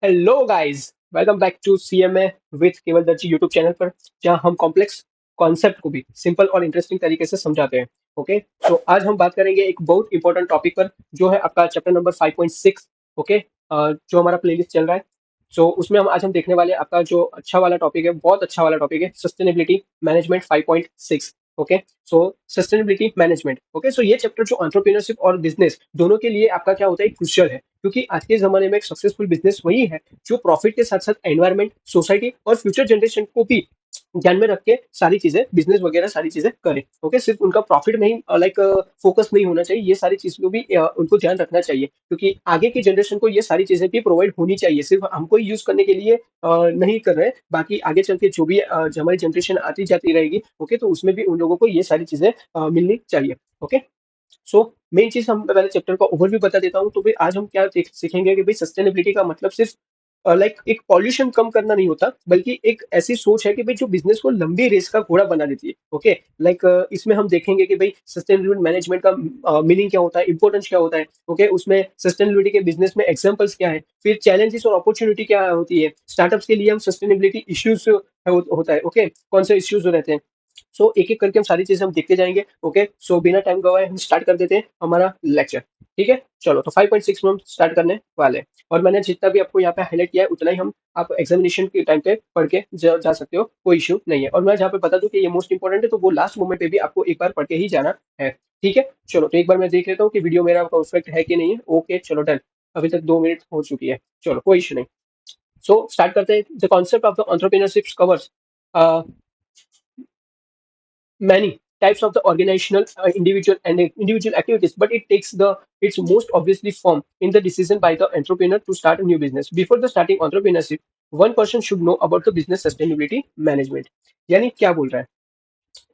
Hello guys, welcome back to CMA with Keval Darji YouTube channel पर, जहां हम कॉम्प्लेक्स कॉन्सेप्ट को भी सिंपल और इंटरेस्टिंग तरीके से समझाते हैं। ओके, तो आज हम बात करेंगे एक बहुत इंपॉर्टेंट टॉपिक पर, जो है आपका चैप्टर नंबर 5.6। ओके, जो हमारा प्लेलिस्ट चल रहा है, सो उसमें हम देखने वाले हैं आपका जो अच्छा वाला टॉपिक है, बहुत अच्छा वाला टॉपिक है, सस्टेनेबिलिटी मैनेजमेंट 5.6। ओके, सो सस्टेनेबिलिटी मैनेजमेंट। ओके, सो ये चैप्टर जो एंटरप्रेन्योरशिप और बिजनेस दोनों के लिए आपका क्या होता है, क्रुशियल है, क्योंकि आज के जमाने में एक सक्सेसफुल बिजनेस वही है जो प्रॉफिट के साथ साथ एनवायरमेंट, सोसाइटी और फ्यूचर जनरेशन को भी ध्यान में रख के सारी चीजें, बिजनेस वगैरह सारी चीजें करें। ओके, सिर्फ उनका प्रॉफिट में ही फोकस नहीं होना चाहिए, ये सारी चीजों को भी उनको ध्यान रखना चाहिए, क्योंकि आगे की जनरेशन को ये सारी चीजें भी प्रोवाइड होनी चाहिए। सिर्फ हमको ही यूज करने के लिए नहीं कर रहे हैं, बाकी आगे चल के जो भी जो हमारी जनरेशन आती जाती रहेगी, ओके, तो उसमें भी उन लोगों को ये सारी चीजें मिलनी चाहिए। ओके, सो मेन चीज हम पहले चैप्टर का ओवरव्यू बता देता हूँ। तो भाई आज हम क्या सीखेंगे कि भाई सस्टेनेबिलिटी का मतलब सिर्फ एक पॉल्यूशन कम करना नहीं होता, बल्कि एक ऐसी सोच है कि भाई जो बिजनेस को लंबी रेस का घोड़ा बना देती है। ओके, इसमें हम देखेंगे कि भाई सस्टेनेबिलिटी मैनेजमेंट का मीनिंग क्या होता है, इंपॉर्टेंस क्या होता है। ओके, उसमें सस्टेनेबिलिटी के बिजनेस में एग्जांपल्स क्या है, फिर चैलेंजेस और अपॉर्चुनिटी क्या होती है, स्टार्टअप्स के लिए हम सस्टेनेबिलिटी इश्यूज होता है। ओके, कौन से इश्यूज रहते हैं, सो एक एक करके हम सारी चीजें हम देखते जाएंगे। ओके, सो बिना टाइम गवाए हम स्टार्ट कर देते हैं हमारा लेक्चर। ठीक है, चलो, तो 5.6 में हम स्टार्ट करने वाले हैं, और मैंने जितना भी आपको यहाँ पे हाईलाइट किया है उतना ही हम आप एग्जामिनेशन के टाइम पे पढ़ के जा सकते हो, कोई इश्यू नहीं है। और मैं जहाँ पे बता दूं कि ये मोस्ट इंपॉर्टेंट है, तो वो लास्ट मोमेंट पे भी आपको एक बार पढ़ के ही जाना है। ठीक है, चलो, तो एक बार मैं देख लेता हूँ कि वीडियो मेरा परफेक्ट है कि नहीं है। ओके, चलो, डन। अभी तक 2 मिनट हो चुकी है, चलो, कोई इश्यू नहीं। सो स्टार्ट करते हैं। The concept of the entrepreneurship covers many types of the organizational individual activities, but it takes the its most obviously form in the decision by the entrepreneur to start a new business. Before the starting entrepreneurship, one person should know about the business sustainability management. यानी क्या बोल रहा है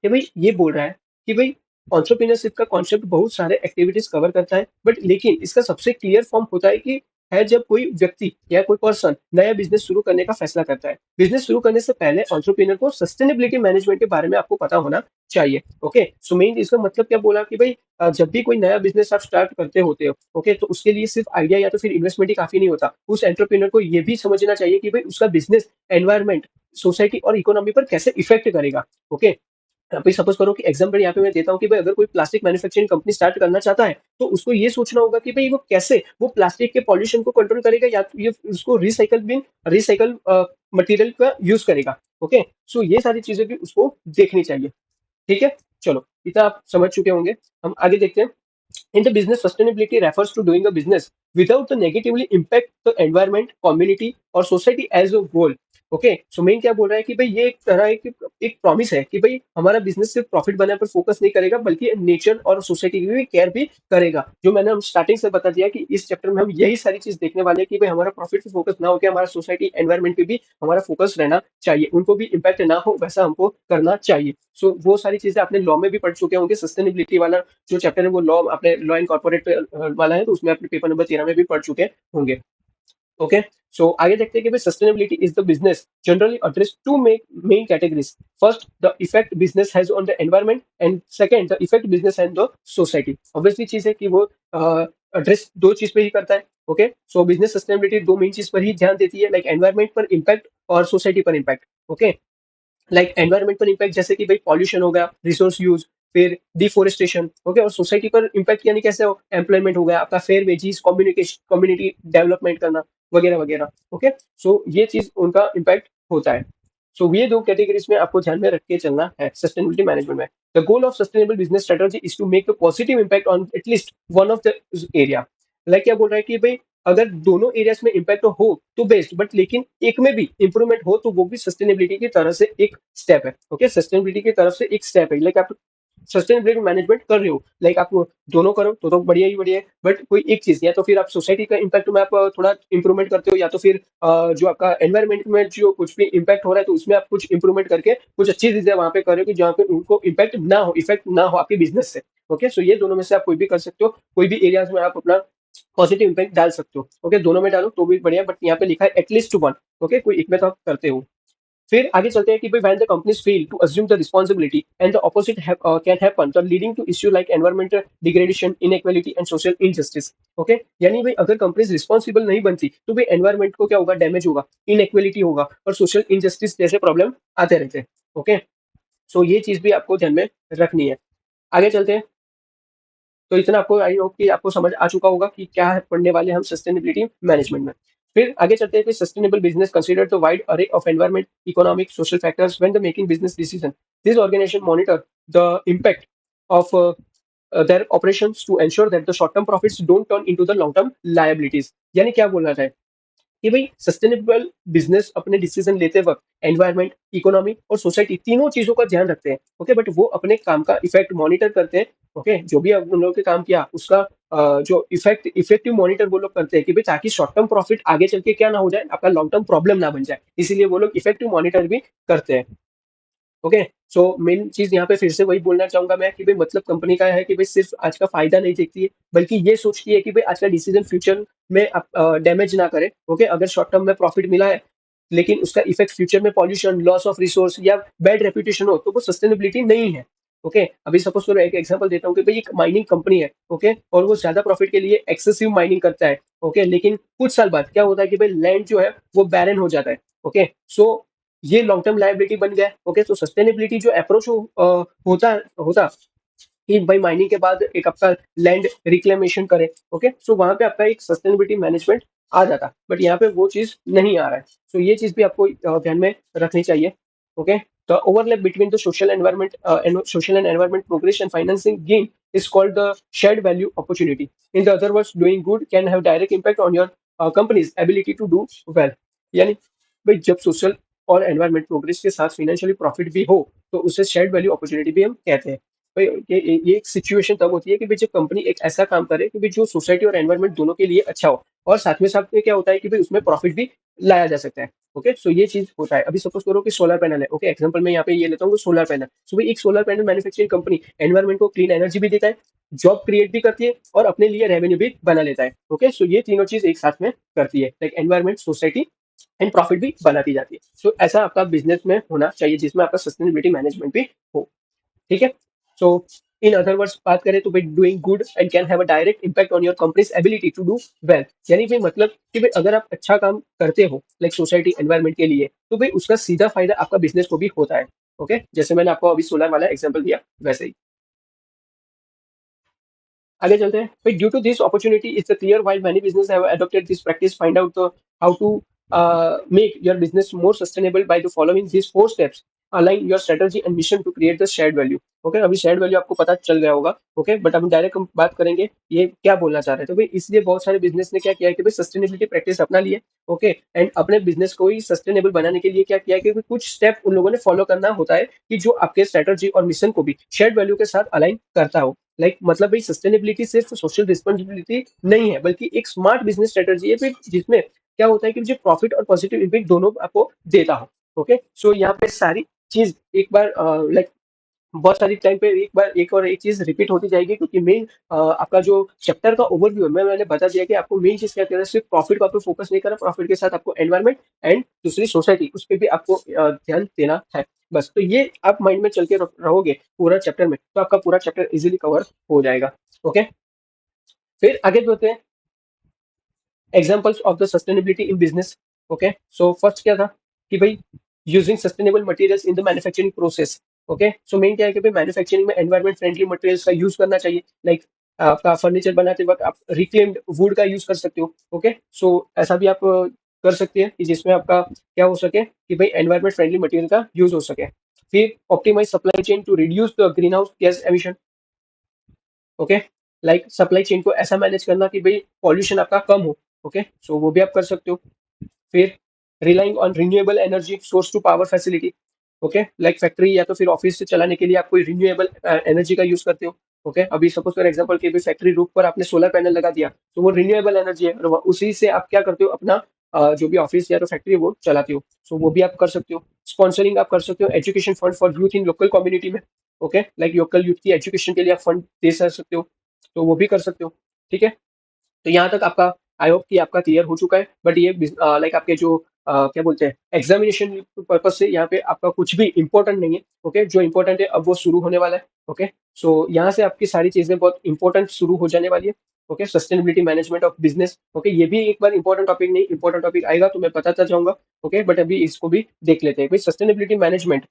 कि भाई, ये बोल रहा है कि भाई एंटरप्रेन्योरशिप का कॉन्सेप्ट बहुत सारे एक्टिविटीज कवर करता है, बट लेकिन इसका सबसे क्लियर फॉर्म होता है कि है जब कोई व्यक्ति या कोई पर्सन नया बिजनेस शुरू करने का फैसला करता है। बिजनेस शुरू करने से पहले एंटरप्रेन्योर को सस्टेनेबिलिटी मैनेजमेंट के बारे में आपको पता होना चाहिए। ओके, सो मेन इसका मतलब क्या बोला कि भाई जब भी कोई नया बिजनेस आप स्टार्ट करते होते हो, ओके, तो उसके लिए सिर्फ आइडिया या तो फिर इन्वेस्टमेंट ही काफी नहीं होता। उस एंटरप्रेन्योर को ये भी समझना चाहिए कि भाई उसका बिजनेस एनवायरमेंट, सोसाइटी और इकोनॉमी पर कैसे इफेक्ट करेगा। ओके, अभी सपोज करो कि एग्जाम्पल यहाँ पे मैं देता हूँ कि भाई अगर कोई प्लास्टिक मैन्युफैक्चरिंग कंपनी स्टार्ट करना चाहता है, तो उसको ये सोचना होगा कि भाई वो कैसे वो प्लास्टिक के पॉल्यूशन को कंट्रोल करेगा, या तो ये उसको रिसाइकल मटेरियल का यूज करेगा। ओके, सो ये सारी चीजें भी उसको देखनी चाहिए। ठीक है, चलो, इतना आप समझ चुके होंगे। हम आगे देखते हैं। In the business, sustainability refers to doing a business without the negatively impact the environment, community और society as a whole. Okay, so main क्या बोल रहा है कि भाई ये एक तरह एक प्रॉमिस है कि भाई हमारा बिजनेस सिर्फ प्रॉफिट बनाने पर फोकस नहीं करेगा, बल्कि नेचर और सोसाइटी की भी केयर भी करेगा। जो मैंने हम स्टार्टिंग से बता दिया कि इस चैप्टर में हम यही सारी चीज देखने वाले हैं कि भाई हमारा प्रॉफिट पे फोकस ना होकर हमारा सोसाइटी एनवायरमेंट पे भी हमारा फोकस रहना चाहिए, उनको भी इम्पैक्ट ना हो वैसा हमको करना चाहिए। सो वो सारी चीजें आपने लॉ में भी पढ़ चुके होंगे। सस्टेनेबिलिटी वाला जो चैप्टर है वो लॉ, अपने लॉ एंड कॉर्पोरेट वाला है, तो उसमें अपने पेपर नंबर 13 में भी पढ़ चुके होंगे। ओके, सो आगे देखते हैं कि भाई sustainability is the business generally address two main categories. First, the effect business has on the environment, and second, the effect business has the society. Obviously चीज है कि वो एड्रेस दो चीज पे ही करता है। ओके, सो बिजनेस सस्टेनेबिलिटी दो मेन चीज पर ही ध्यान देती है, लाइक एनवायरमेंट पर इम्पैक्ट और सोसाइटी पर इम्पैक्ट। ओके, एनवायरमेंट पर इम्पैक्ट जैसे कि भाई पॉल्यूशन हो गया, रिसोर्स यूज, फिर डिफोरेस्टेशन। ओके, और सोसाइटी पर इम्पैक्ट यानी कैसे हो, एम्प्लॉयमेंट हो गया आपका, fair wages, communication, community development करना, वगैरह वगैरह। ओके, सो ये चीज उनका इम्पैक्ट होता है। सो ये दो कैटेगरीज में आपको ध्यान में रख के चलना है सस्टेनेबिलिटी मैनेजमेंट में। The goal of sustainable business strategy is to make a positive impact on at least one of the area. Like क्या बोल रहा है कि भाई अगर दोनों एरियाज में इम्पैक्ट हो तो बेस्ट, बट लेकिन एक में भी इंप्रूवमेंट हो तो वो भी सस्टेनेबिलिटी की तरह से एक स्टेप है। ओके, सस्टेनेबिलिटी की तरफ से एक स्टेप है। लाइक आप सस्टेनेबिलिटी मैनेजमेंट कर रहे हो, लाइक आप दोनों करो तो बढ़िया ही बढ़िया है, बट कोई एक चीज, या तो फिर आप सोसाइटी का इम्पैक्ट में आप थोड़ा इंप्रूवमेंट करते हो, या तो फिर जो आपका एनवायरमेंट में जो कुछ भी इम्पैक्ट हो रहा है तो उसमें आप कुछ इंप्रूवमेंट करके कुछ अच्छी चीजें वहां पे कर रहे हो कि जहाँ पे उनको इम्पैक्ट ना हो, इफेक्ट ना हो आपके बिजनेस से। ओके, सो ये दोनों में से आप कोई भी कर सकते हो, कोई भी एरियाज में आप अपना पॉजिटिव इम्पैक्ट डाल सकते हो। ओके, दोनों में डालो तो भी बढ़िया, बट यहाँ पे लिखा है एटलीस्ट वन। ओके, कोई एक में तो आप करते हो। फिर आगे चलते हैं कि भाई when the companies fail to assume the responsibility and the opposite can happen, the leading to issue like environmental degradation, inequality and social injustice. Okay, यानी भाई अगर कंपनीज रिस्पॉन्सिबल नहीं बनती तो भाई एनवायरमेंट को क्या होगा, डैमेज होगा, इनइक्वलिटी होगा और सोशल इनजस्टिस जैसे प्रॉब्लम आते रहते हैं। ओके, सो ये चीज भी आपको ध्यान में रखनी है। आगे चलते हैं। तो इतना आपको आई होप कि आपको समझ आ चुका होगा कि क्या है पढ़ने वाले हम सस्टेनेबिलिटी मैनेजमेंट में। फिर आगे चलते हैं कि sustainable business consider the wide array of environment, economic, social factors when the making business decision. This organization monitor the impact of their operations to ensure that the short term profits don't turn into the long term liabilities। यानी क्या बोलना है कि भाई sustainable business अपने decision लेते वक्त environment, economy और सोसाइटी तीनों चीजों का ध्यान रखते हैं। ओके, बट वो अपने काम का इफेक्ट मॉनिटर करते हैं। ओके, जो भी उन लोगों के काम किया उसका जो इफेक्टिव मॉनिटर वो लोग करते हैं कि भाई ताकि शॉर्ट टर्म प्रॉफिट आगे चल के क्या ना हो जाए, आपका लॉन्ग टर्म प्रॉब्लम ना बन जाए, इसीलिए वो लोग इफेक्टिव मॉनिटर भी करते हैं। ओके, सो मेन चीज यहाँ पे फिर से वही बोलना चाहूंगा मैं कि भाई मतलब कंपनी का है कि भाई सिर्फ आज का फायदा नहीं देखती है, बल्कि ये सोचती है कि भाई आज का डिसीजन फ्यूचर में डैमेज ना करे। ओके, अगर शॉर्ट टर्म में प्रॉफिट मिला है लेकिन उसका इफेक्ट फ्यूचर में पॉल्यूशन, लॉस ऑफ रिसोर्स या बैड रेपुटेशन हो तो वो सस्टेनेबिलिटी नहीं है। ओके, अभी सपोज करो एक एग्जांपल देता हूँ कि भाई एक माइनिंग कंपनी है। ओके, और वो ज्यादा प्रॉफिट के लिए एक्सेसिव माइनिंग करता है। ओके, लेकिन कुछ साल बाद क्या होता है कि भाई लैंड जो है वो बैरन हो जाता है। ओके, सो ये लॉन्ग टर्म लायबिलिटी बन गया है। ओके, तो सस्टेनेबिलिटी जो अप्रोच होता होता कि भाई माइनिंग के बाद एक आपका लैंड रिक्लेमेशन करे। ओके, सो वहां पे आपका एक सस्टेनेबिलिटी मैनेजमेंट आ जाता, बट यहाँ पे वो चीज नहीं आ रहा है। सो ये चीज भी आपको ध्यान में रखनी चाहिए। Okay, the overlap between the social environment and social and environment progress and financing gain is called the shared value opportunity. In the other words, doing good can have direct impact on your company's ability to do well। यानी भाई जब social और environment progress के साथ financially profit भी हो तो उसे शेयर्ड वैल्यू अपॉर्चुनिटी भी हम कहते हैं। भाई ये एक सिचुएशन तब होती है कि भाई जब कंपनी एक ऐसा काम करे कि भाई जो सोसाइटी और एनवायरमेंट दोनों के लिए अच्छा हो, और साथ में क्या होता है कि भाई उसमें प्रॉफिट भी लाया जा सकता है। ओके, सो ये चीज होता है। अभी सपोज करो कि सोलर पैनल है। ओके, एग्जांपल मैं यहाँ पे ये लेता हूँ सोलर पैनल। सो भाई एक solar panel manufacturing company environment को क्लीन एनर्जी भी देता है, जॉब क्रिएट भी करती है और अपने लिए रेवेन्यू भी बना लेता है। ओके, सो ये तीनों चीज एक साथ में करती है, like environment, society and profit भी बनाती जाती है। सो ऐसा आपका बिजनेस में होना चाहिए जिसमें आपका सस्टेनेबिलिटी मैनेजमेंट भी हो। ठीक है, सो इन अदर वर्ड्स बात करें तो भाई doing good and can have a direct impact on your company's ability to do well. यानी भाई मतलब कि भाई अगर आप अच्छा काम करते हो लाइक सोसाइटी एनवायरमेंट के लिए तो भाई उसका सीधा फायदा आपका बिजनेस को भी होता है। ओके, जैसे मैंने आपको अभी सोलर वाला एग्जांपल दिया वैसे ही। आगे चलते हैं। भाई due to this opportunity it's clear why many business have adopted this practice, find out how to make your business more sustainable by the following this four steps, align your strategy and mission to create the shared value. Okay, अभी shared value आपको पता चल गया होगा। Okay, but हम direct हम बात करेंगे ये क्या बोलना चाह रहे हैं। तो भाई इसलिए बहुत सारे बिजनेस ने क्या किया है कि भाई सस्टेनेबिलिटी प्रैक्टिस अपना लिए। ओके, एंड अपने बिजनेस को ही सस्टेनेबल बनाने के लिए क्या किया है कि भाई कुछ स्टेप उन लोगों ने फॉलो करना होता है कि जो आपके स्ट्रेटजी और मिशन को भी शेयर्ड वैल्यू के साथ अलाइन करता हो। मतलब भाई सस्टेनेबिलिटी सिर्फ सोशल रिस्पॉन्सिबिलिटी नहीं है, बल्कि एक स्मार्ट बिजनेस स्ट्रेटजी है फिर जिसमें क्या होता है कि जो प्रॉफिट और पॉजिटिव इम्पैक्ट दोनों आपको देता हो। ओके, सो यहाँ पे सारी चीज एक बार बहुत सारी टाइम पे एक बार एक और एक चीज रिपीट होती जाएगी, क्योंकि मेन आपका जो चैप्टर का ओवरव्यू है मैंने बता दिया कि आपको मेन चीज क्या करना है, सिर्फ प्रॉफिट को आपको फोकस नहीं करना, प्रॉफिट के साथ आपको एनवायरमेंट एंड दूसरी सोसाइटी उस पर भी आपको ध्यान देना है। बस तो ये आप माइंड में चल के रहोगे पूरा चैप्टर में तो आपका पूरा चैप्टर इजीली कवर हो जाएगा। ओके, फिर आगे बढ़ते हैं examples of the sustainability in business. Okay, so first क्या था कि भाई using sustainable materials in the manufacturing process. Okay, so main क्या है कि भाई मैन्युफैक्चरिंग में एनवायरमेंट फ्रेंडली मटेरियल्स का यूज करना चाहिए। लाइक आपका फर्नीचर बनाते वक्त आप रिक्लेम्ड वुड का यूज कर सकते हो। ओके, सो ऐसा भी आप कर सकते हैं कि जिसमें आपका क्या हो सके कि भाई एनवायरमेंट फ्रेंडली मटेरियल का यूज हो सके। फिर optimize supply chain to reduce the greenhouse gas emission. Okay, like supply chain को ऐसा मैनेज करना कि भाई पॉल्यूशन आपका कम हो। ओके, सो वो भी आप कर सकते हो। फिर relying on renewable energy source to power facility. Okay, like factory या तो फिर ऑफिस से चलाने के लिए आप कोई रिन्यूएबल एनर्जी का यूज करते हो। ओके, अभी सपोज फॉर एग्जांपल के भी फैक्ट्री रूफ पर आपने सोलर पैनल लगा दिया तो वो रिन्यूएबल एनर्जी है और उसी से आप क्या करते हो अपना जो भी ऑफिस या तो फैक्ट्री है वो चलाते हो। सो वो भी आप कर सकते हो। स्पॉन्सरिंग आप कर सकते हो education fund for youth in local community में। ओके, लाइक लोकल यूथ की एजुकेशन के लिए आप फंड दे सकते हो, तो वो भी कर सकते हो। ठीक है, तो यहाँ तक आपका आई होप कि आपका क्लियर हो चुका है। बट ये लाइक आपके जो क्या बोलते हैं, एग्जामिनेशन पर्पज से यहाँ पे आपका कुछ भी इंपॉर्टेंट नहीं है। ओके, जो इंपॉर्टेंट है अब वो शुरू होने वाला है। ओके, सो यहाँ से आपकी सारी चीजें बहुत इंपॉर्टेंट शुरू हो जाने वाली है। Okay, sustainability management of business. Okay, ये भी एक बार इंपॉर्टेंट टॉपिक नहीं, इंपॉर्टेंट टॉपिक आएगा तो मैं बताता जाऊंगा। ओके, बट अभी इसको भी देख लेते हैं भाई। सस्टेनेबिलिटी मैनेजमेंट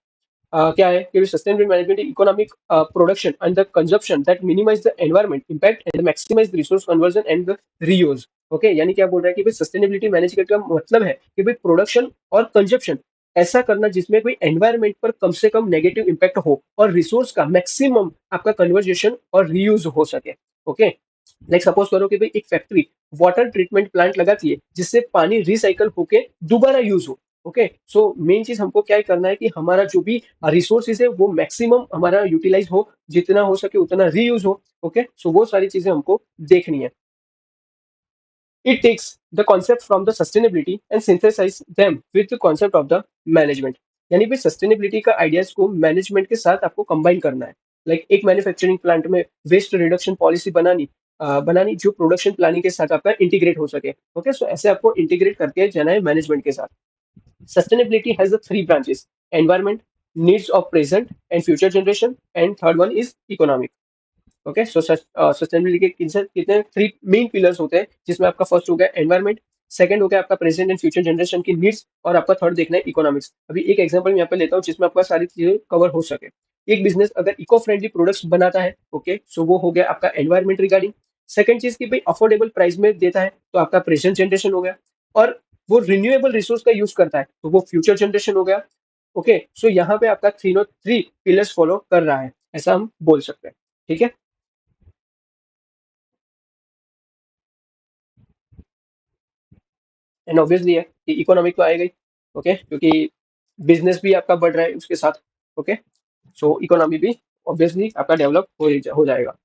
क्या है कि sustainable management economic production and the consumption that minimize the environment impact and maximize the resource conversion and the reuse. Okay, यानी क्या बोल रहा है कि भाई सस्टेनेबिलिटी मैनेजमेंट का मतलब है कि भाई प्रोडक्शन और कंजप्शन ऐसा करना जिसमें कोई एनवायरमेंट पर कम से कम नेगेटिव इम्पैक्ट हो और रिसोर्स का मैक्सिमम आपका कन्वर्जेशन और रीयूज हो सके। ओके, लाइक सपोज करो कि भाई एक फैक्ट्री वाटर ट्रीटमेंट प्लांट लगाती है जिससे पानी रिसाइकल होके दोबारा यूज हो। ओके, सो मेन चीज हमको क्या करना है कि हमारा जो भी रिसोर्सेज है वो मैक्सिमम हमारा यूटिलाइज हो, जितना हो सके उतना रीयूज हो। ओके, सो वो सारी चीजें हमको देखनी है। It takes the concept from the sustainability and synthesize them with the concept of the management। यानी कि सस्टेनेबिलिटी का आइडियाज को मैनेजमेंट के साथ आपको कंबाइन करना है। लाइक एक मैन्युफैक्चरिंग प्लांट में वेस्ट रिडक्शन पॉलिसी बनानी जो प्रोडक्शन प्लानिंग के साथ आपका इंटीग्रेट हो सके। ओके, सो ऐसे आपको इंटीग्रेट करके जाना है मैनेजमेंट के साथ। Sustainability has the three branches: environment, needs of present and future generation, and third one is economic। Okay, so sustainability के कितने थ्री मेन पिलर्स होते हैं, जिसमें आपका फर्स्ट हो गया एनवायरमेंट, सेकंड हो गया आपका प्रेजेंट एंड फ्यूचर जनरेशन की नीड्स, और आपका थर्ड देखना है इकोनॉमिक्स। अभी एक एग्जांपल मैं यहाँ पे लेता हूँ जिसमें आपका सारी चीजें कवर हो सके। एक बिजनेस अगर इको फ्रेंडली प्रोडक्ट्स बनाता है, ओके, सो वो हो गया आपका एनवायरमेंट रिगार्डिंग। सेकंड चीज की भाई अफोर्डेबल प्राइस में देता है तो आपका प्रेजेंट जनरेशन हो गया, और वो रिन्यूएबल रिसोर्स का यूज करता है तो वो फ्यूचर जनरेशन हो गया। ओके, सो यहाँ पे आपका थ्री पिलर्स फॉलो कर रहा है, ऐसा हम बोल सकते हैं। ठीक है, एंड ऑब्वियसली है कि इकोनॉमिक तो आएगा ही। ओके, क्योंकि बिजनेस भी आपका बढ़ रहा है उसके साथ। ओके, सो इकोनॉमी भी ऑब्वियसली आपका डेवलप हो जाएगा।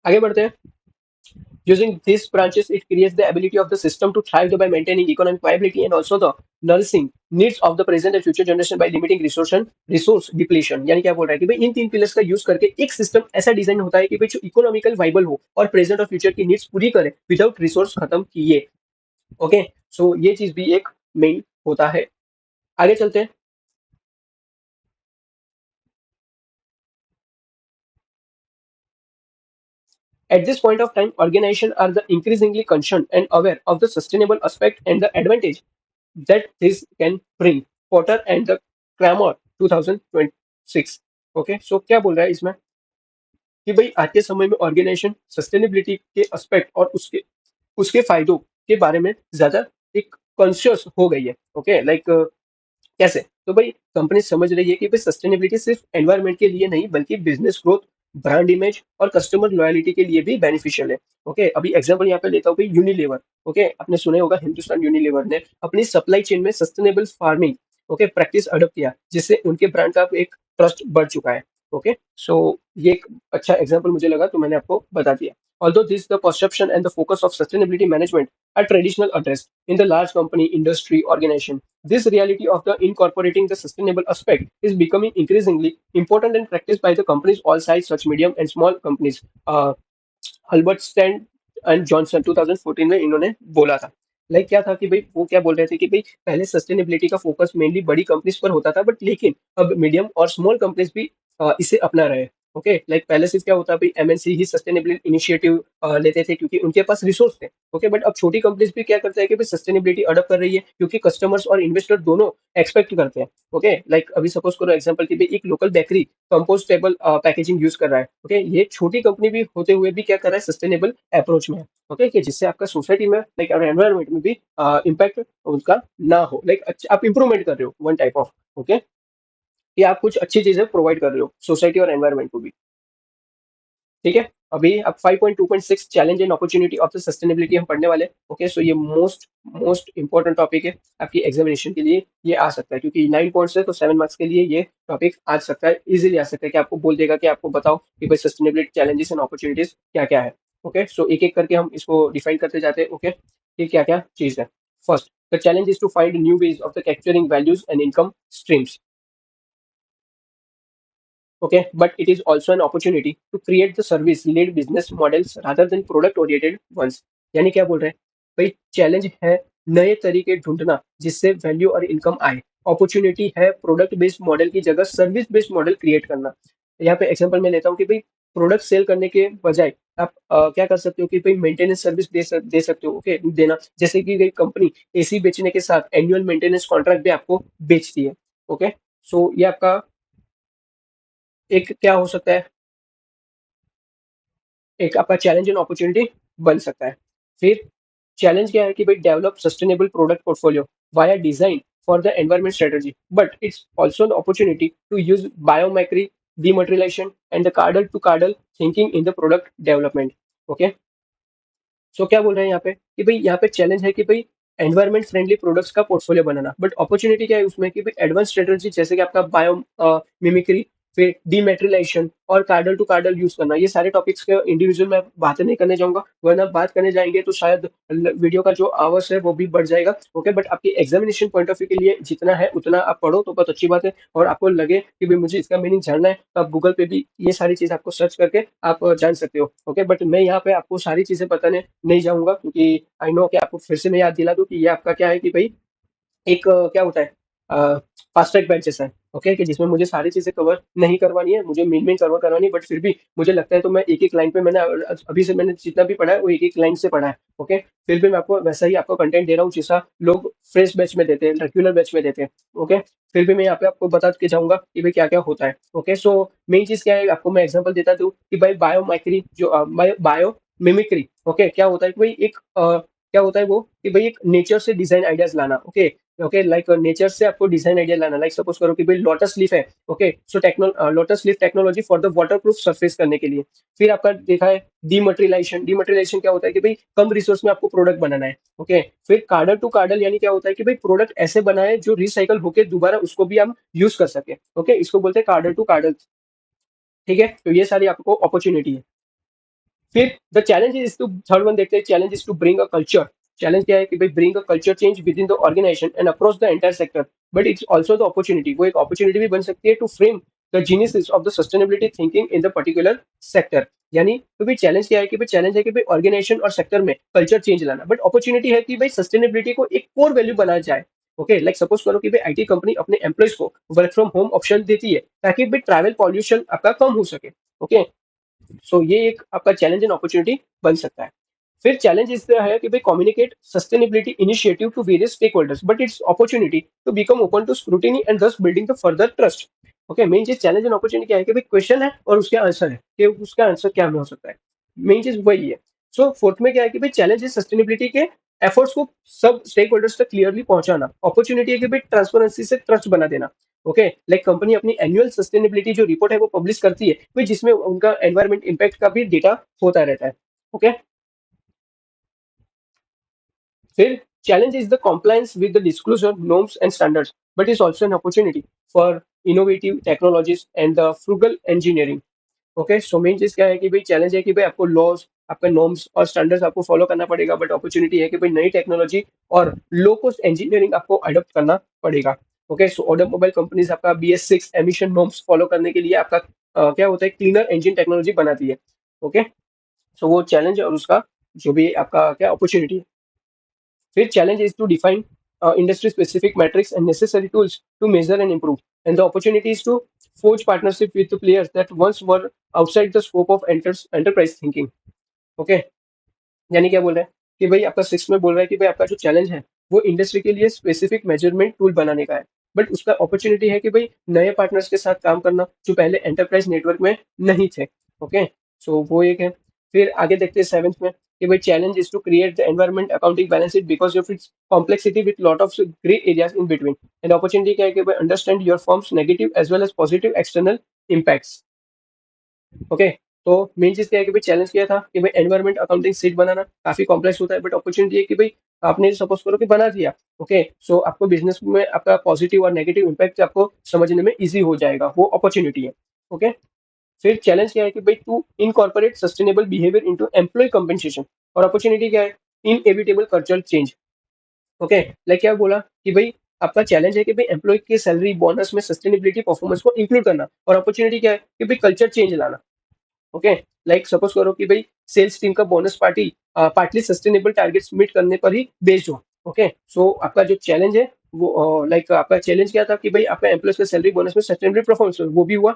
आगे बढ़ते हैं। Using these branches, it creates the ability of the system to thrive by maintaining economic viability and also the nourishing needs of the present and future generation by limiting resource depletion। यानी क्या बोल रहा है कि भाई इन तीन pillars का use करके एक सिस्टम ऐसा डिजाइन होता है कि भाई जो इकोनॉमिकल वाइबल हो और प्रेजेंट और फ्यूचर की नीड्स पूरी करे विदाउट रिसोर्स खत्म किए। ओके, सो ये चीज भी एक मेन होता है। आगे चलते हैं। At this point of time, organizations are the increasingly concerned and aware of the sustainable aspect and the advantage that this can bring। Potter and the Kramer 2026। Okay, so क्या बोल रहा है इसमें कि भाई आज के समय में ऑर्गेनाइजेशन सस्टेनेबिलिटी के एस्पेक्ट और उसके उसके फायदों के बारे में ज्यादा एक कॉन्शियस हो गई है। ओके, लाइक कैसे, तो भाई कंपनी समझ रही है कि भाई सस्टेनेबिलिटी सिर्फ एनवायरनमेंट के लिए नहीं बल्कि बिजनेस ग्रोथ, ब्रांड इमेज और कस्टमर लॉयलिटी के लिए भी बेनिफिशियल है। ओके, अभी एग्जांपल यहाँ पे लेता हूँ भाई यूनिलीवर। ओके, आपने सुने होगा हिंदुस्तान यूनिलीवर ने अपनी सप्लाई चेन में sustainable farming okay practice adopt किया, जिससे उनके ब्रांड का एक ट्रस्ट बढ़ चुका है। ओके, सो ये एक अच्छा एग्जाम्पल मुझे लगा तो मैंने आपको बता दिया। Although this the perception and the focus of sustainability management are traditional addressed in the large company industry organization, this reality of the incorporating the sustainable aspect is becoming increasingly important and practiced by the companies all size, such medium and small companies। Hulbert stand and Johnson 2014 में इन्होंने बोला था। Like क्या था कि भाई वो क्या बोल रहे थे कि भाई पहले सस्टेनेबिलिटी का फोकस मेनली बड़ी कंपनीज पर होता था, बट लेकिन अब मीडियम और स्मॉल कंपनीज भी इसे अपना रहे हैं। ओके, लाइक पहले सिर्फ क्या होता भाई एमएनसी ही सस्टेनेबिलिटी इनिशिएटिव लेते थे क्योंकि उनके पास रिसोर्स थे। ओके, बट अब छोटी कंपनीज भी क्या करते हैं कि भाई सस्टेनेबिलिटी अडॉप्ट कर रही है क्योंकि कस्टमर्स और इन्वेस्टर दोनों एक्सपेक्ट करते हैं। ओके, लाइक अभी सपोज करो एग्जांपल कि भाई एक local bakery compostable packaging use कर रहा है। ओके, ये छोटी कंपनी भी होते हुए भी क्या कर रहा है सस्टेनेबल अप्रोच में है। ओके, कि जिससे आपका सोसाइटी में लाइक और एनवायरनमेंट में भी इम्पैक्ट उनका ना हो। लाइक अच्छा आप इंप्रूवमेंट कर रहे हो वन टाइप ऑफ। ओके, कि आप कुछ अच्छी चीजें प्रोवाइड कर रहे हो सोसाइटी और एनवायरनमेंट को भी। ठीक है, अभी अब 5.2.6 challenge and opportunity of the sustainability हम पढ़ने वाले। ओके, सो ये मोस्ट मोस्ट इंपॉर्टेंट टॉपिक है आपकी एग्जामिनेशन के लिए। ये आ सकता है क्योंकि 9 पॉइंट्स है तो 7 मार्क्स के लिए ये टॉपिक आ सकता है, इजीली आ सकता है कि आपको बोल देगा कि आपको बताओ कि भाई सस्टेनेबिलिटी चैलेंजेस एंड अपॉर्चुनिटीज क्या क्या है। ओके, सो एक एक करके हम इसको डिफाइन करते जाते हैं। ओके, ये क्या क्या चीज है। First, the challenge is to find new ways of the capturing values and income streams. Okay, but it is also an opportunity to create the service led business models rather than product oriented ones. यानी क्या बोल रहे हैं भाई, challenge है नए तरीके ढूंढना जिससे वैल्यू और इनकम आए। अपॉर्चुनिटी है प्रोडक्ट बेस्ड मॉडल की जगह सर्विस बेस्ड मॉडल क्रिएट करना। यहाँ पे एग्जांपल मैं लेता हूँ कि भाई प्रोडक्ट सेल करने के बजाय आप क्या कर सकते हो कि भाई मेंटेनेंस सर्विस दे सकते हो। ओके, देना जैसे कि कोई कंपनी एसी बेचने के साथ एनुअल मेंटेनेंस कॉन्ट्रैक्ट भी आपको बेचती है। ओके, सो ये आपका एक क्या हो सकता है, एक आपका चैलेंज एंड अपॉर्चुनिटी बन सकता है। फिर चैलेंज क्या है कि भाई develop sustainable product portfolio via design for the environment strategy, but it's also an opportunity to use biomimicry dematerialization and the cradle to cradle thinking in the product development. Okay, so क्या बोल रहे हैं यहाँ पे कि भाई यहाँ पे चैलेंज है कि भाई एनवायरमेंट फ्रेंडली प्रोडक्ट्स का पोर्टफोलियो बनाना, बट अपॉर्चुनिटी क्या है उसमें कि भाई एडवांस स्ट्रेटजी जैसे कि आपका बायो मिमिक्री, फिर डीमेट्रिलाइजेशन और कार्डल टू कार्डल यूज करना। ये सारे टॉपिक्स के इंडिविजुअल मैं बातें नहीं करने जाऊंगा, वरना बात करने जाएंगे तो शायद वीडियो का जो आवर्स है वो भी बढ़ जाएगा। ओके, बट आपकी एग्जामिनेशन पॉइंट ऑफ व्यू के लिए जितना है उतना आप पढ़ो तो बहुत अच्छी बात है, और आपको लगे कि भाई मुझे इसका मीनिंग जानना है तो आप गूगल पे भी ये सारी चीज आपको सर्च करके आप जान सकते हो। ओके, बट मैं यहाँ पे आपको सारी चीजें बताने नहीं जाऊंगा क्योंकि आई नो कि आपको फिर से मैं याद दिला दूं कि ये आपका क्या है कि भाई एक क्या होता है फास्ट ट्रैक बैच जैसा है। ओके, कि जिसमें मुझे सारी चीजें कवर नहीं करवानी है, मुझे मेन मेन कवर करवानी है, बट फिर भी मुझे लगता है तो मैं एक एक लाइन पे मैंने अभी से मैंने जितना भी पढ़ा है वो एक एक लाइन से पढ़ा है। ओके, फिर भी मैं आपको वैसा ही आपको कंटेंट दे रहा हूँ जैसा लोग फ्रेश बैच में देते हैं, रेगुलर बैच में देते हैं। ओके, फिर भी मैं यहाँ पे आपको बता के जाऊंगा कि भाई क्या क्या होता है। ओके, सो मेन चीज क्या है, आपको मैं एग्जाम्पल देता दूँ कि भाई बायोमाइक्री जो बायो मिमिक्री। ओके, क्या होता है कि भाई एक क्या होता है वो कि भाई एक नेचर से डिजाइन आइडियाज लाना। ओके, ओके, लाइक नेचर से आपको डिजाइन आइडिया लाना, लाइक सपोज करो कि भाई लोटस लीफ है। Okay, so lotus leaf technology for the water proof surface करने के लिए। फिर आपका देखा है डीमटेरियलाइजेशन। डीमटेरियलाइजेशन क्या होता है कि भाई कम रिसोर्स में आपको प्रोडक्ट बनाना है। ओके, फिर कार्डल टू कार्डल यानी क्या होता है कि भाई प्रोडक्ट ऐसे बनाए जो रिसाइकल होकर दोबारा उसको भी हम यूज कर सके। ओके, इसको बोलते हैं कार्डल टू कार्डल। ठीक है, तो ये सारी आपको अपॉर्चुनिटी है। फिर the challenge is to third one देखते हैं, challenge is to bring a culture. Challenge क्या है कि भाई bring a culture change within the organization and across the entire sector, but it's also the opportunity, वो एक opportunity भी बन सकती है to frame the genius of the sustainability thinking in the particular sector. यानी तो भाई challenge क्या है कि भाई चैलेंज है कि भाई ऑर्गेनाइजेशन और सेक्टर में कल्चर चेंज लाना, बट अपॉर्चुनिटी है कि भाई सस्टेनेबिलिटी को एक कोर वैल्यू बनाया जाए। ओके, लाइक सपोज करो कि भाई आईटी कंपनी अपने एम्प्लॉयज को वर्क फ्रॉम होम ऑप्शन देती है ताकि भाई ट्रैवल पॉल्यूशन आपका कम हो सके। ओके, सो ये एक आपका चैलेंज एंड अपॉर्चुनिटी बन सकता है। फिर चैलेंज इस तरह है कि भाई communicate sustainability initiative to various stakeholders, but it's opportunity to become open to scrutiny and thus building the further trust. Okay, main चीज चैलेंज एंड अपॉर्चुनिटी क्या है कि भाई क्वेश्चन है और उसके आंसर है कि उसका आंसर क्या हो सकता है। मेन चीज वही है। सो फोर्थ में क्या है कि भाई चैलेंज इज सस्टेनेबिलिटी के एफर्ट्स को सब स्टेक होल्डर्स तक क्लियरली पहुंचाना। अपॉर्चुनिटी है कि भाई ट्रांसपेरेंसी से ट्रस्ट बना देना। ओके, लाइक कंपनी अपनी एनुअल सस्टेनेबिलिटी जो रिपोर्ट है वो पब्लिश करती है, भाई जिसमें उनका एनवायरमेंट इम्पैक्ट का भी डेटा होता रहता है। ओके, फिर challenge is the compliance with the disclosure norms and standards, but is also an opportunity for innovative technologies and the frugal engineering. Okay, so main चीज क्या है कि भाई चैलेंज है कि भाई आपको लॉज, आपका नॉर्म्स और स्टैंडर्ड्स आपको फॉलो करना पड़ेगा, बट अपॉर्चुनिटी है कि भाई नई टेक्नोलॉजी और लो कॉस्ट इंजीनियरिंग आपको अडॉप्ट करना पड़ेगा। ओके, सो ऑटोमोबाइल कंपनीज आपका BS6 एमिशन नॉर्म्स फॉलो करने के लिए आपका क्या होता है क्लीनर इंजन टेक्नोलॉजी बनाती है। ओके, सो वो चैलेंज और उसका जो भी आपका क्या अपॉर्चुनिटी है। फिर challenge is to define industry specific metrics and necessary tools to measure and improve. And the opportunity is to forge partnership with the players that once were outside the scope of enterprise thinking. Okay, यानी क्या बोल रहे हैं कि भाई आपका six में बोल रहा है कि भाई आपका जो चैलेंज है वो इंडस्ट्री के लिए स्पेसिफिक मेजरमेंट टूल बनाने का है, बट उसका अपॉर्चुनिटी है कि भाई नए पार्टनर्स के साथ काम करना जो पहले एंटरप्राइज नेटवर्क में नहीं थे। ओके, सो वो एक है। फिर आगे देखते हैं सेवेंथ में कि भाई challenge is to create the environment accounting balance it because of its complexity with lot of grey areas in between. And opportunity क्या है कि भाई understand your forms negative as well as positive external impacts. Okay, तो main चीज क्या है कि भाई चैलेंज किया था कि भाई एनवायरमेंट अकाउंटिंग सीट बनाना काफी कॉम्प्लेक्स होता है, बट अपॉर्चुनिटी है कि भाई आपने सपोज करो कि बना दिया। ओके, सो आपको बिजनेस में आपका पॉजिटिव और नेगेटिव इम्पैक्ट आपको समझने में इजी हो जाएगा, वो अपॉर्चुनिटी है। ओके, फिर चैलेंज क्या है कि भाई to incorporate sustainable behaviour into employee compensation, और अपॉर्चुनिटी क्या है inevitable cultural change. Okay, like क्या बोला कि भाई आपका चैलेंज है कि भाई एम्प्लॉय के सैलरी बोनस में सस्टेनेबिलिटी परफॉर्मेंस को इंक्लूड करना, और अपॉर्चुनिटी क्या है कि भाई कल्चर चेंज लाना। ओके, लाइक सपोज करो कि भाई सेल्स टीम का bonus party partly sustainable targets meet करने पर ही बेस्ड हो। ओके, सो आपका जो चैलेंज है वो लाइक आपका चैलेंज क्या था कि भाई आपका एम्प्लॉयज का सैलरी बोनस में सस्टेनेबल परफॉर्मेंस वो भी हुआ।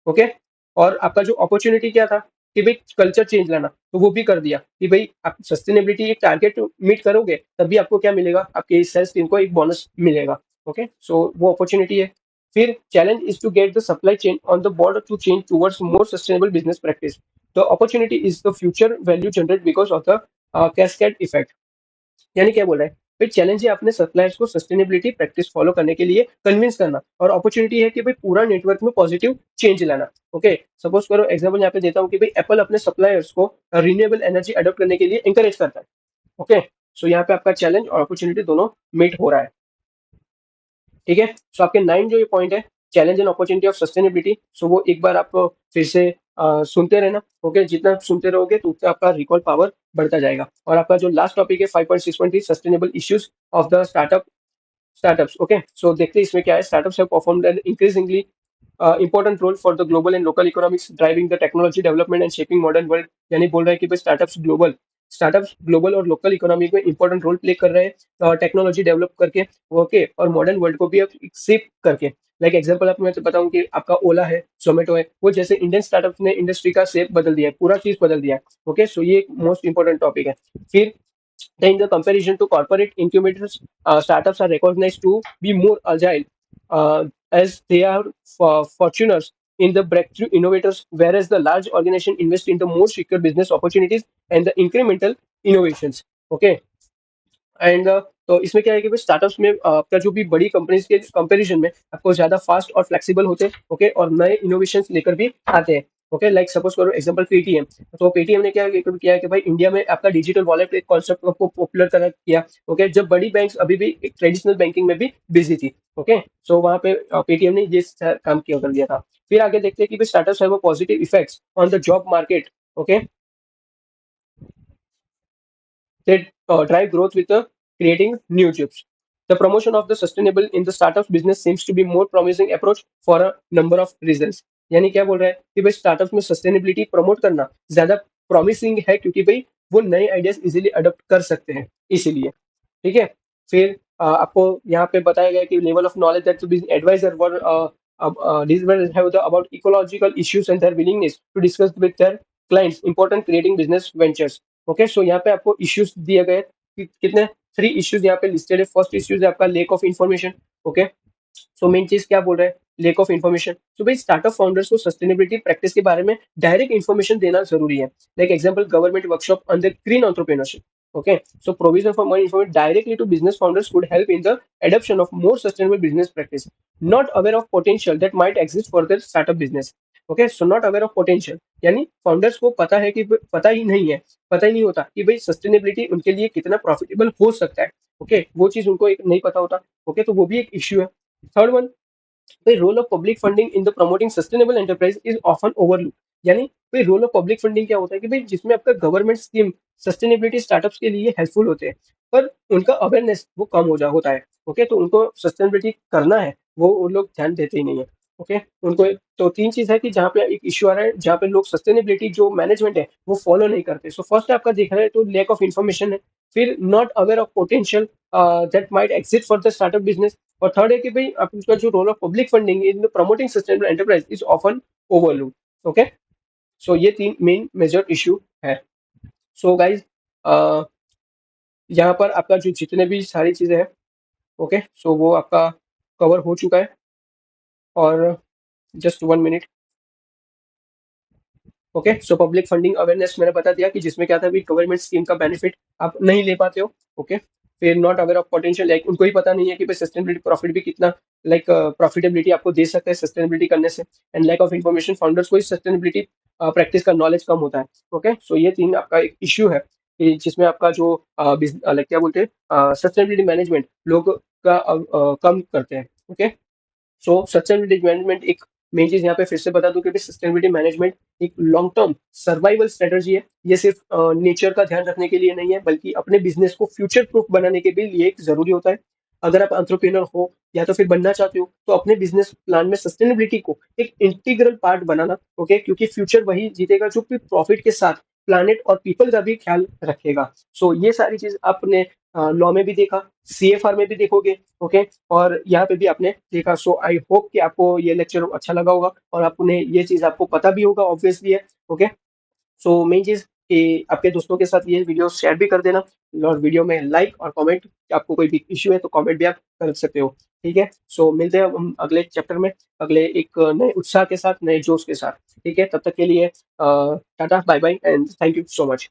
ओके, और आपका जो अपॉर्चुनिटी क्या था कि भाई कल्चर चेंज लाना, तो वो भी कर दिया कि भाई आप सस्टेनेबिलिटी एक टारगेट मीट करोगे तभी आपको क्या मिलेगा, आपके सेल्स टीम को एक बोनस मिलेगा। ओके, सो वो अपॉर्चुनिटी है। फिर challenge is to get the supply chain on the board to change towards more sustainable business practice. The opportunity is the future value generate because of the cascade effect. यानी क्या बोल रहा है, भाई challenge है अपने सप्लायर्स को sustainability practice follow करने के लिए कन्विंस करना, और अपॉर्चुनिटी है कि भाई पूरा नेटवर्क में पॉजिटिव चेंज लाना। ओके, सपोज करो एग्जांपल यहाँ पे देता हूँ कि भाई एप्पल अपने सप्लायर्स को रिन्यूएबल एनर्जी अडॉप्ट करने के लिए इंकरेज करता है। ओके, सो यहाँ पे आपका चैलेंज और अपॉर्चुनिटी दोनों मीट हो रहा है। ठीक है, सो आपके 9 जो ये पॉइंट है, challenge and opportunity of sustainability, so वो एक बार आप फिर से सुनते रहना। ओके, जितना आप सुनते रहोगे तो उतना आपका रिकॉल पावर बढ़ता जाएगा। और आपका जो लास्ट टॉपिक है 5.6.3 sustainable issues of the startups. Okay, so देखते हैं इसमें क्या है। Startups have performed an increasingly important role for the global and local economics, driving the technology development and shaping modern world। यानी बोल रहा है कि भाई स्टार्टअप्स ग्लोबल और लोकल इकोनॉमी में इंपॉर्टेंट रोल प्ले कर रहे हैं टेक्नोलॉजी डेवलप करके। ओके, और मॉडर्न वर्ल्ड को भी अब शेप करके। लाइक एग्जांपल आप मैं तो बताऊं कि आपका ओला है, जोमेटो है, वो जैसे इंडियन स्टार्टअप्स ने इंडस्ट्री का शेप बदल दिया है, पूरा चीज बदल दिया है। ओके, सो ये एक मोस्ट इंपॉर्टेंट टॉपिक है। फिर in the comparison to corporate incubators, startups are recognized to be more agile, as they are fortuners in the breakthrough innovators, whereas the large organization invest in the more secure business opportunities and the incremental innovations. Okay, and तो इसमें क्या है कि startups में आपका जो भी बड़ी कंपनीज के कंपैरिजन में आपको ज्यादा फास्ट और फ्लेक्सिबल होते हैं। ओके, और नए इनोवेशन लेकर भी आते हैं। ओके, लाइक सपोज करो एग्जांपल पेटीएम। तो पेटीएम ने क्या है कि भाई इंडिया में आपका डिजिटल वॉलेट एक कॉन्सेप्ट को पॉपुलर करा किया। ओके, जब बड़ी बैंक्स अभी भी एक ट्रेडिशनल बैंकिंग में भी बिजी थी। ओके, सो वहां पे पेटीएम ने ये काम किया कर दिया था। फिर आगे देखते हैं कि startups have a positive effects on the job market. Okay, they drive growth with creating new jobs. The promotion of the sustainable in the startup business seems to be more promising approach for a number of reasons। यानी क्या बोल रहा है कि भाई startup में sustainability promote करना ज्यादा प्रॉमिसिंग है, क्योंकि भाई वो नए आइडियाज इजीली अडॉप्ट कर सकते हैं इसीलिए। ठीक है, फिर आपको यहाँ पे बताया गया कि level of knowledge that advisor were have about ecological issues and their willingness to discuss with their clients important creating business ventures। Okay, so यहाँ पे आपको इश्यूज दिए गए कितने 3 इश्यूज यहाँ पे लिस्टेड है। फर्स्ट इश्यूज है आपका lake of information. Okay, so main चीज क्या बोल रहा है, लेक ऑफ इन्फॉर्मेशन। तो भाई स्टार्टअप फाउंडर्स को सस्टेनेबिलिटी प्रैक्टिस के बारे में डायरेक्ट इन्फॉर्मेशन देना जरूरी है। Like example government workshop on the green entrepreneurship. Okay, so provision for more information directly to business founders could help in the adoption of more sustainable business practice. Not aware of potential that might exist for their startup business। Okay, so not aware of potential यानी founders को पता ही नहीं होता कि भाई sustainability उनके लिए कितना प्रॉफिटेबल हो सकता है। ओके, वो चीज उनको एक नहीं पता होता। ओके, तो वो भी एक इश्यू है। Third one, the role of public funding in the promoting sustainable enterprise is often overlooked। यानी भाई रोल ऑफ पब्लिक फंडिंग क्या होता है कि भाई जिसमें आपका गवर्नमेंट स्कीम सस्टेनेबिलिटी स्टार्टअप्स के लिए हेल्पफुल होते हैं, पर उनका अवेयरनेस वो कम होता है। ओके, तो उनको सस्टेनेबिलिटी करना है वो उन लोग ध्यान देते ही नहीं है। ओके, उनको तो 3 चीज है कि जहाँ पे एक इश्यू आ रहा है, जहाँ पे लोग सस्टेनेबिलिटी जो मैनेजमेंट है वो फॉलो नहीं करते। सो फर्स्ट आपका देख रहे हैं तो लैक ऑफ इन्फॉर्मेशन है। फिर not aware of potential that might exist for the startup business. और थर्ड है कि भाई आपका जो role of public funding in promoting sustainable enterprise is often overlooked. Okay, so ये 3 मेन मेजर इशू है। सो गाइज यहाँ पर आपका जो जितने भी सारी चीजें हैं, ओके, सो वो आपका कवर हो चुका है। और just 1 minute. Okay, so public funding awareness मैंने बता दिया कि जिसमें क्या था भी गवर्नमेंट स्कीम का बेनिफिट आप नहीं ले पाते हो। ओके, फिर not aware of potential, like उनको ही पता नहीं है कि भाई सस्टेनेबिलिटी प्रॉफिट भी कितना, लाइक प्रॉफिटेबिलिटी आपको दे सकता है सस्टेनेबिलिटी करने से। And lack of information, founders को ही सस्टेनेबिलिटी प्रैक्टिस का नॉलेज कम होता है। ओके, सो ये 3 आपका एक इश्यू है कि जिसमें आपका जो लाइक क्या बोलते हैं सस्टेनेबिलिटी मैनेजमेंट लोग का कम करते हैं। ओके, सो सस्टेनेबिलिटी मैनेजमेंट एक मेन चीज यहाँ पे फिर से बता दूं कि सस्टेनेबिलिटी मैनेजमेंट एक लॉन्ग टर्म सर्वाइवल स्ट्रेटजी है। ये सिर्फ नेचर का ध्यान रखने के लिए नहीं है, बल्कि अपने बिजनेस को फ्यूचर प्रूफ बनाने के भी लिए एक जरूरी होता है। अगर आप एंटरप्रेन्योर हो या तो फिर बनना चाहते हो, तो अपने बिजनेस प्लान में सस्टेनेबिलिटी को एक इंटीग्रल पार्ट बनाना। ओके, क्योंकि फ्यूचर वही जीतेगा जो कि प्रॉफिट के साथ प्लानेट और पीपल का भी ख्याल रखेगा। सो ये सारी चीज आपने लॉ में भी देखा, सीएफआर में भी देखोगे। ओके, और यहाँ पे भी आपने देखा। सो आई होप कि आपको ये लेक्चर अच्छा लगा होगा और आपने ये चीज आपको पता भी होगा, ऑब्वियसली है। ओके, सो मेन चीज कि आपके दोस्तों के साथ ये वीडियो शेयर भी कर देना, और वीडियो में लाइक और कमेंट, आपको कोई भी इश्यू है तो कमेंट भी आप कर सकते हो। ठीक है, सो मिलते हैं हम अगले चैप्टर में, अगले एक नए उत्साह के साथ, नए जोश के साथ। ठीक है, तब तक के लिए ta-ta, bye bye and thank you so much.